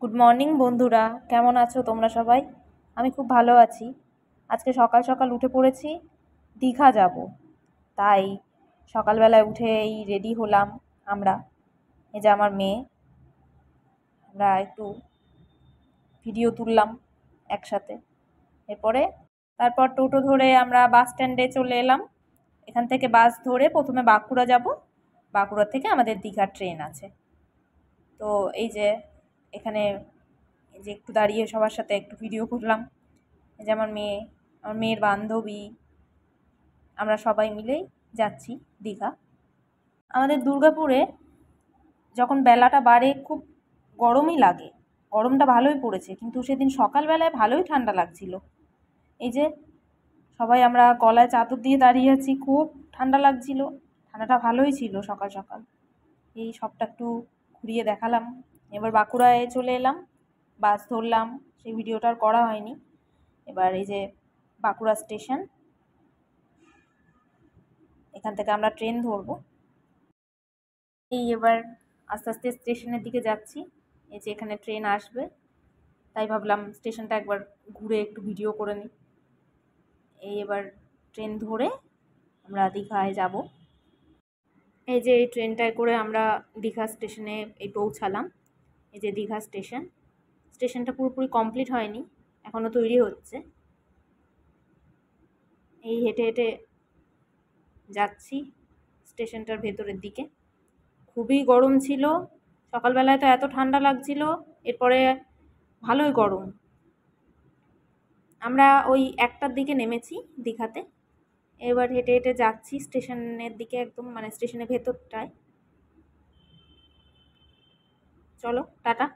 Good morning বন্ধুরা, কেমন আছো তোমরা সবাই? আমি খুব ভালো আছি। আজকে সকাল সকাল উঠে পড়েছি, দীঘা যাব। তাই সকালবেলায় উঠেই রেডি হলাম আমরা। এই যে আমার মেয়ে, আমরা একটু ভিডিও তুললাম একসাথে। এরপরে তারপর টোটো ধরে আমরা বাস স্ট্যান্ডে চলে এলাম। এখান থেকে বাস ধরে প্রথমে বাঁকুড়া যাব। বাঁকুড়া থেকে আমাদের দীঘার ট্রেন আছে। তো এই যে এখানে এই যে একটু দাঁড়িয়ে সবার সাথে একটু ভিডিও করলাম। এই যে আমার মেয়ে, আমার মেয়ের বান্ধবী, আমরা সবাই মিলেই যাচ্ছি দীঘা। আমাদের দুর্গাপুরে যখন বেলাটা বাড়ে খুব গরমই লাগে, গরমটা ভালোই পড়েছে, কিন্তু সেদিন সকালবেলায় ভালোই ঠান্ডা লাগছিল। এই যে সবাই আমরা গলায় চাদর দিয়ে দাঁড়িয়ে আছি, খুব ঠান্ডা লাগছিল। ঠান্ডাটা ভালোই ছিল সকাল সকাল। এই সবটা একটু ঘুরিয়ে দেখালাম। এবার বাঁকুড়ায় চলে এলাম, বাস ধরলাম, সেই ভিডিওটা আর করা হয়নি। এবার এই যে বাঁকুড়া স্টেশন, এখান থেকে আমরা ট্রেন ধরবো। এই এবার আস্তে আস্তে স্টেশনের দিকে যাচ্ছি। এই যে এখানে ট্রেন আসবে, তাই ভাবলাম স্টেশনটা একবার ঘুরে একটু ভিডিও করে নিই। এই এবার ট্রেন ধরে আমরা দীঘায় যাব। এই যে এই ট্রেনটায় করে আমরা দীঘা স্টেশনে এই পৌঁছালাম। এই যে দীঘা স্টেশন, স্টেশনটা পুরোপুরি কমপ্লিট হয়নি, এখনও তৈরি হচ্ছে। এই হেঁটে হেঁটে যাচ্ছি স্টেশনটার ভেতরের দিকে। খুবই গরম ছিল, সকালবেলায় তো এত ঠান্ডা লাগছিল, এরপরে ভালোই গরম। আমরা ওই 1টার দিকে নেমেছি দীঘাতে। এবার হেঁটে হেঁটে যাচ্ছি স্টেশনের দিকে, একদম মানে স্টেশনের ভেতরটায়। চলো টাটা।